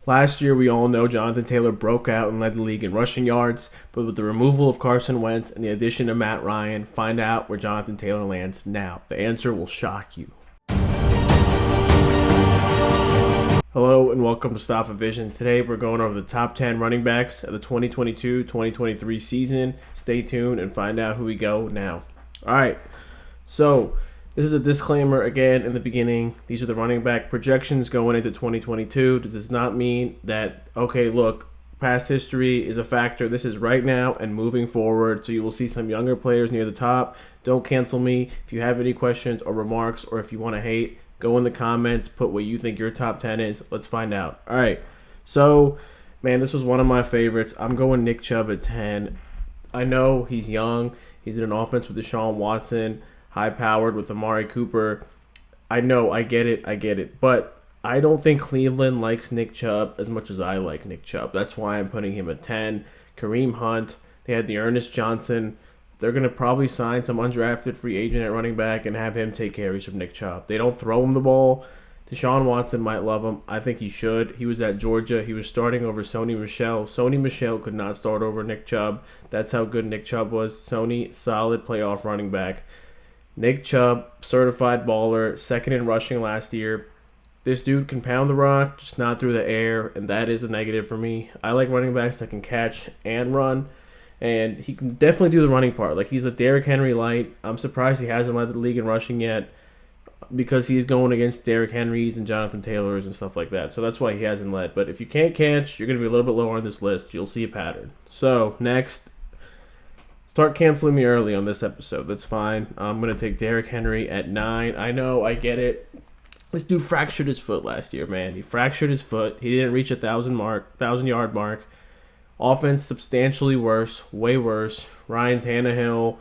Last year, we all know Jonathan Taylor broke out and led the league in rushing yards, but with the removal of Carson Wentz and the addition of Matt Ryan, find out where Jonathan Taylor lands now. The answer will shock you. Hello and welcome to Stop a Vision. Today we're going over the top 10 running backs of the 2022-2023 season. Stay tuned and find out who we go now. Alright, so this is a disclaimer again in the beginning. These are the running back projections going into 2022. This does not mean that, okay, look, past history is a factor. This is right now and moving forward. So you will see some younger players near the top. Don't cancel me. If you have any questions or remarks, or if you want to hate, go in the comments, put what you think your top 10 is. Let's find out. All right. So, man, this was one of my favorites. I'm going Nick Chubb at 10. I know he's young. He's in an offense with Deshaun Watson, high-powered with Amari Cooper. I know, I get it. But I don't think Cleveland likes Nick Chubb as much as I like Nick Chubb. That's why I'm putting him at 10. Kareem Hunt. They had the Ernest Johnson. They're going to probably sign some undrafted free agent at running back and have him take carries from Nick Chubb. They don't throw him the ball. Deshaun Watson might love him. I think he should. He was at Georgia. He was starting over Sony Michel. Sony Michel could not start over Nick Chubb. That's how good Nick Chubb was. Sony, solid playoff running back. Nick Chubb, certified baller, second in rushing last year. This dude can pound the rock, just not through the air, and that is a negative for me. I like running backs that can catch and run, and he can definitely do the running part. Like, he's a Derrick Henry light. I'm surprised he hasn't led the league in rushing yet, because he's going against Derrick Henrys and Jonathan Taylors and stuff like that. So that's why he hasn't led. But if you can't catch, you're going to be a little bit lower on this list. You'll see a pattern. So, next, start canceling me early on this episode. That's fine. I'm going to take Derrick Henry at 9. I know, I get it. This dude fractured his foot last year, man. He fractured his foot. He didn't reach a 1,000-yard mark. Offense substantially worse, way worse. Ryan Tannehill,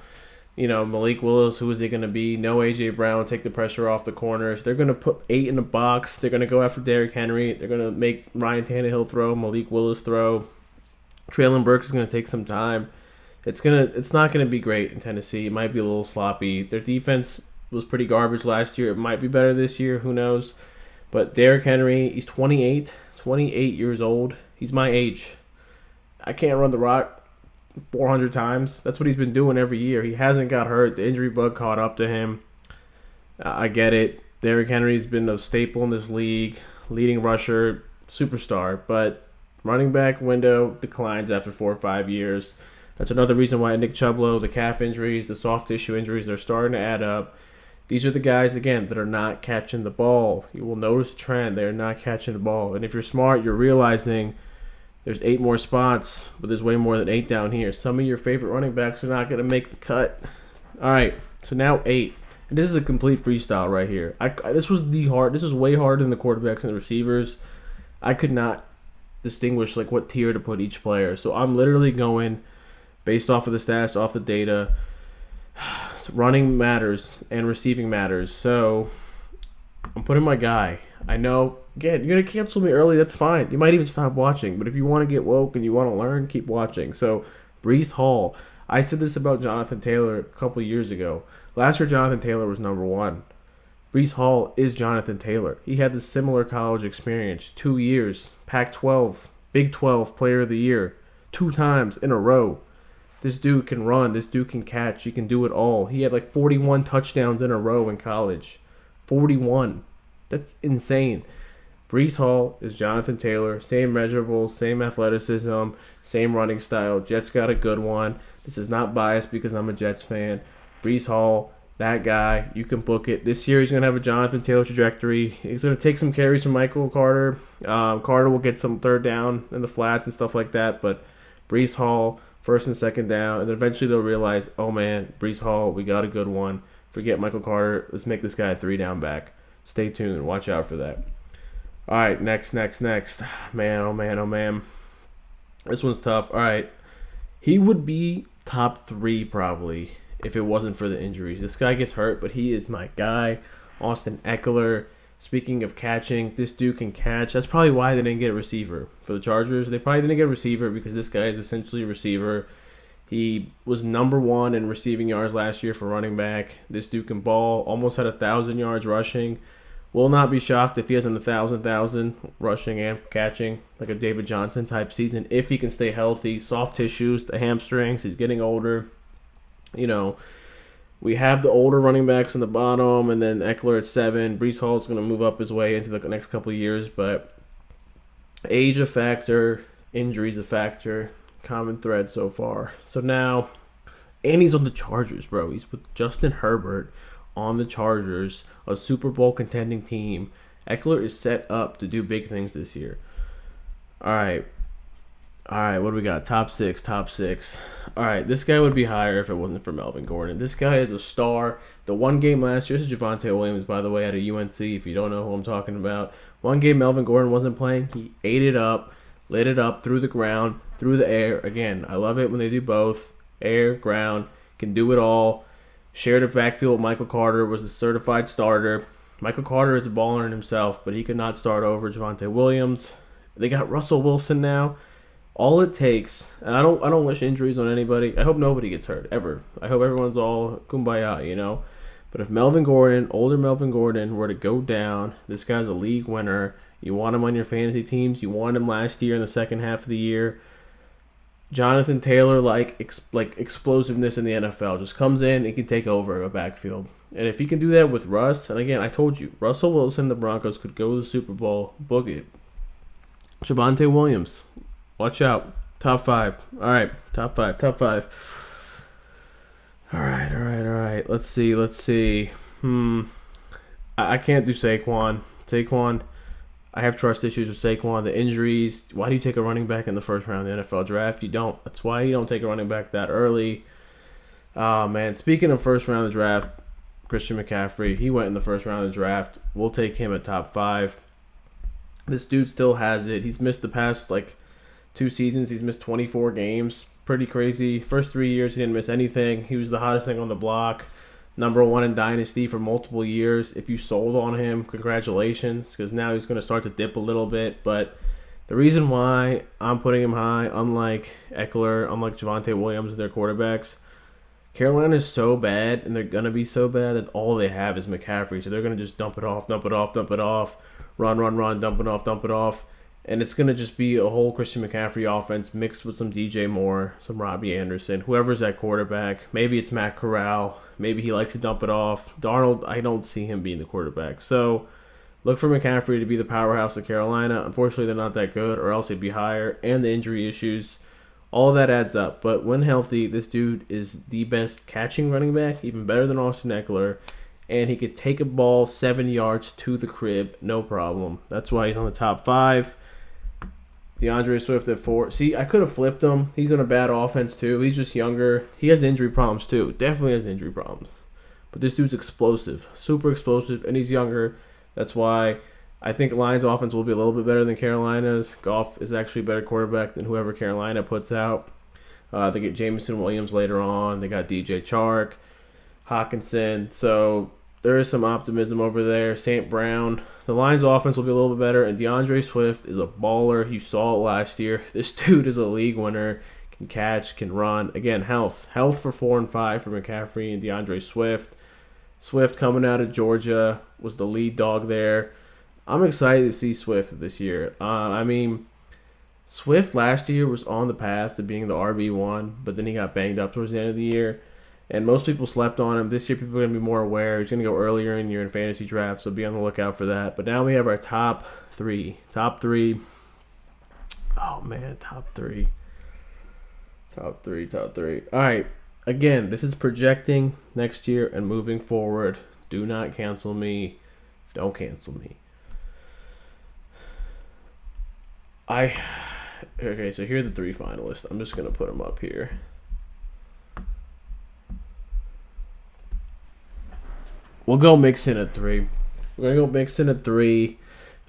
Malik Willis, who is he going to be? No A.J. Brown, take the pressure off the corners. They're going to put 8 in the box. They're going to go after Derrick Henry. They're going to make Ryan Tannehill throw, Malik Willis throw. Traylon Burks is going to take some time. It's not going to be great in Tennessee. It might be a little sloppy. Their defense was pretty garbage last year. It might be better this year. Who knows? But Derrick Henry, he's 28 years old. He's my age. I can't run the rock 400 times. That's what he's been doing every year. He hasn't got hurt. The injury bug caught up to him. I get it. Derrick Henry's been a staple in this league, leading rusher, superstar. But running back window declines after 4 or 5 years. That's another reason why Nick Chubb, the calf injuries, the soft tissue injuries, they're starting to add up. These are the guys, again, that are not catching the ball. You will notice a trend. They're not catching the ball. And if you're smart, you're realizing there's 8 more spots, but there's way more than 8 down here. Some of your favorite running backs are not going to make the cut. All right, so now 8. And this is a complete freestyle right here. This was way harder than the quarterbacks and the receivers. I could not distinguish what tier to put each player. So I'm literally going based off of the stats, off the data. Running matters and receiving matters. So I'm putting my guy. I know, again, you're going to cancel me early. That's fine. You might even stop watching. But if you want to get woke and you want to learn, keep watching. So Breece Hall. I said this about Jonathan Taylor a couple years ago. Last year, Jonathan Taylor was number 1. Breece Hall is Jonathan Taylor. He had the similar college experience. 2 years. Pac-12, Big 12 Player of the Year. 2 times in a row. This dude can run. This dude can catch. He can do it all. He had 41 touchdowns in a row in college. 41. That's insane. Breece Hall is Jonathan Taylor. Same measurables, same athleticism, same running style. Jets got a good one. This is not biased because I'm a Jets fan. Breece Hall, that guy, you can book it. This year he's going to have a Jonathan Taylor trajectory. He's going to take some carries from Michael Carter. Carter will get some third down in the flats and stuff like that. But Breece Hall, first and second down, and then eventually they'll realize, oh man, Breece Hall, we got a good one. Forget Michael Carter. Let's make this guy a 3-down back. Stay tuned. Watch out for that. All right, next. Man, oh man. This one's tough. All right. He would be top 3 probably if it wasn't for the injuries. This guy gets hurt, but he is my guy. Austin Ekeler. Speaking of catching, this dude can catch. That's probably why they didn't get a receiver for the Chargers. They probably didn't get a receiver because this guy is essentially a receiver. He was number 1 in receiving yards last year for running back. This dude can ball. Almost had 1,000 yards rushing. Will not be shocked if he has an 1,000 rushing and catching, like a David Johnson type season, if he can stay healthy. Soft tissues, the hamstrings, he's getting older. You know, we have the older running backs in the bottom, and then Ekeler at 7. Breece Hall is going to move up his way into the next couple of years, but age a factor, injuries a factor, common thread so far. So now, and he's on the Chargers, bro. He's with Justin Herbert on the Chargers, a Super Bowl contending team. Ekeler is set up to do big things this year. All right, what do we got? Top six. All right, this guy would be higher if it wasn't for Melvin Gordon. This guy is a star. The one game last year, this is Javonte Williams, by the way, out of UNC, if you don't know who I'm talking about. One game Melvin Gordon wasn't playing. He ate it up, lit it up through the ground, through the air. Again, I love it when they do both. Air, ground, can do it all. Shared a backfield with Michael Carter, was a certified starter. Michael Carter is a baller in himself, but he could not start over Javonte Williams. They got Russell Wilson now. All it takes, and I don't wish injuries on anybody. I hope nobody gets hurt, ever. I hope everyone's all kumbaya, you know. But if Melvin Gordon, older Melvin Gordon, were to go down, this guy's a league winner. You want him on your fantasy teams. You wanted him last year in the second half of the year. Jonathan Taylor, like explosiveness in the NFL, just comes in and can take over a backfield. And if he can do that with Russ, and again, I told you, Russell Wilson, the Broncos could go to the Super Bowl, book it. Javonte Williams, watch out. Top 5. All right, top five. All right. Let's see. I can't do Saquon. I have trust issues with Saquon. The injuries. Why do you take a running back in the first round of the NFL draft? You don't. That's why you don't take a running back that early. Oh, man. Speaking of first round of the draft, Christian McCaffrey, he went in the first round of the draft. We'll take him at top 5. This dude still has it. He's missed the past, 2 seasons. He's missed 24 games. Pretty crazy. First 3 years, he didn't miss anything. He was the hottest thing on the block. Number 1 in Dynasty for multiple years. If you sold on him, congratulations, because now he's going to start to dip a little bit. But the reason why I'm putting him high, unlike Ekeler, unlike Javonte Williams, their quarterbacks, Carolina is so bad, and they're going to be so bad that all they have is McCaffrey. So they're going to just dump it off, run, dump it off. And it's going to just be a whole Christian McCaffrey offense mixed with some DJ Moore, some Robbie Anderson, whoever's at quarterback. Maybe it's Matt Corral. Maybe he likes to dump it off. Darnold, I don't see him being the quarterback. So look for McCaffrey to be the powerhouse of Carolina. Unfortunately, they're not that good, or else he'd be higher. And the injury issues, all that adds up. But when healthy, this dude is the best catching running back, even better than Austin Ekeler. And he could take a ball 7 yards to the crib, no problem. That's why he's on the top 5. Deandre Swift at 4. See, I could have flipped him. He's on a bad offense, too. He's just younger. He has injury problems, too. Definitely has injury problems. But this dude's explosive. Super explosive, and he's younger. That's why I think Lions' offense will be a little bit better than Carolina's. Goff is actually a better quarterback than whoever Carolina puts out. They get Jameson Williams later on. They got DJ Chark, Hawkinson. So there is some optimism over there. St. Brown. The Lions' offense will be a little bit better, and Deandre Swift is a baller. You saw it last year. This dude is a league winner, can catch, can run. Again, health. Health for 4 and 5 for McCaffrey and Deandre Swift. Swift coming out of Georgia was the lead dog there. I'm excited to see Swift this year. Swift last year was on the path to being the RB1, but then he got banged up towards the end of the year. And most people slept on him. This year, people are going to be more aware. He's going to go earlier in your fantasy draft, so be on the lookout for that. But now we have our top 3. Top 3. Oh, man, top 3. Top 3. All right. Again, this is projecting next year and moving forward. Do not cancel me. Don't cancel me. Okay, so here are the 3 finalists. I'm just going to put them up here. We'll go Mixon at 3. We're going to go Mixon at 3.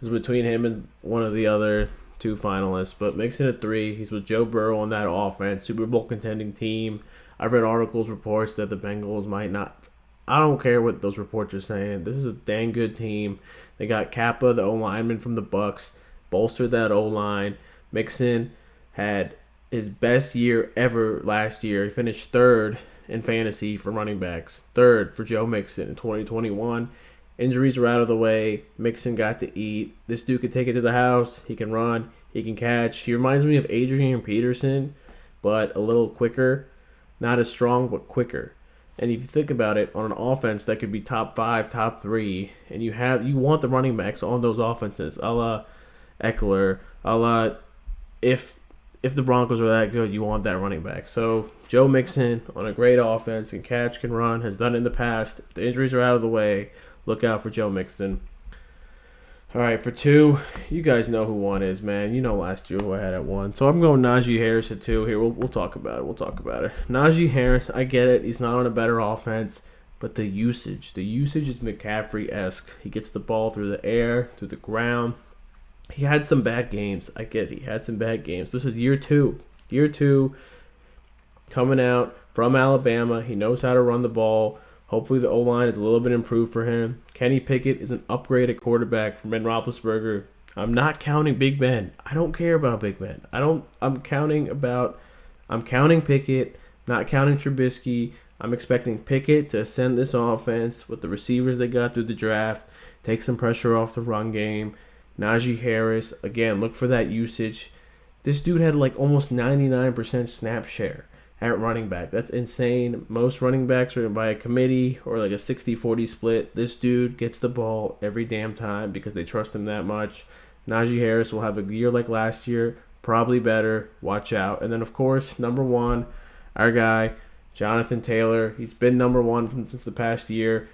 It's between him and one of the other 2 finalists. But Mixon at 3. He's with Joe Burrow on that offense. Super Bowl contending team. I've read reports that the Bengals might not. I don't care what those reports are saying. This is a dang good team. They got Kappa, the O-lineman from the Bucks. Bolstered that O-line. Mixon had his best year ever last year. He finished 3rd in fantasy for running backs. 3rd for Joe Mixon in 2021. Injuries are out of the way. Mixon got to eat. This dude could take it to the house. He can run. He can catch. He reminds me of Adrian Peterson, but a little quicker. Not as strong, but quicker. And if you think about it, on an offense that could be top 5, top 3, and you want the running backs on those offenses, a la Ekeler, a la if the Broncos are that good, you want that running back. So Joe Mixon on a great offense, can catch, can run, has done it in the past. If the injuries are out of the way, look out for Joe Mixon. All right, for 2, you guys know who 1 is, man. You know last year who I had at 1. So I'm going Najee Harris at 2 here. We'll talk about it. Najee Harris, I get it. He's not on a better offense, but the usage is McCaffrey-esque. He gets the ball through the air, through the ground. He had some bad games. I get it. He had some bad games. This is year 2. Year 2, coming out from Alabama. He knows how to run the ball. Hopefully the O-line is a little bit improved for him. Kenny Pickett is an upgraded quarterback from Ben Roethlisberger. I'm not counting Big Ben. I don't care about Big Ben. I'm counting Pickett, not counting Trubisky. I'm expecting Pickett to ascend this offense with the receivers they got through the draft, take some pressure off the run game. Najee Harris, again, look for that usage. This dude had like almost 99% snap share at running back. That's insane. Most running backs are by a committee or like a 60-40 split. This dude gets the ball every damn time because they trust him that much. Najee Harris will have a year like last year, probably better. Watch out. And then, of course, number 1, our guy, Jonathan Taylor. He's been number 1 since the past year.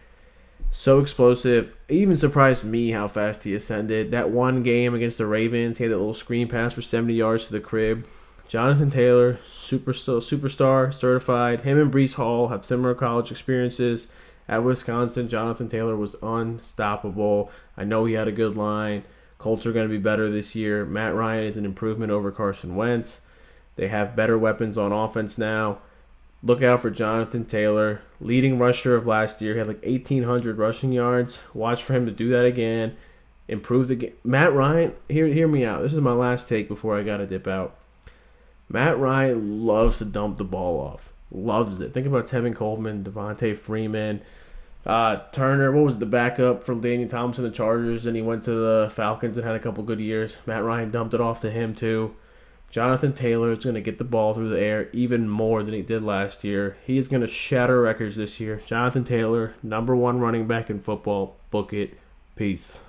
So explosive. It even surprised me how fast he ascended. That one game against the Ravens, he had that little screen pass for 70 yards to the crib. Jonathan Taylor, superstar, certified. Him and Breece Hall have similar college experiences. At Wisconsin, Jonathan Taylor was unstoppable. I know he had a good line. Colts are going to be better this year. Matt Ryan is an improvement over Carson Wentz. They have better weapons on offense now. Look out for Jonathan Taylor, leading rusher of last year. He had like 1,800 rushing yards. Watch for him to do that again. Improve the game. Matt Ryan, hear me out. This is my last take before I got to dip out. Matt Ryan loves to dump the ball off. Loves it. Think about Tevin Coleman, Devontae Freeman, Turner. What was the backup for Daniel Thompson, the Chargers, and he went to the Falcons and had a couple good years. Matt Ryan dumped it off to him too. Jonathan Taylor is going to get the ball through the air even more than he did last year. He is going to shatter records this year. Jonathan Taylor, number 1 running back in football. Book it. Peace.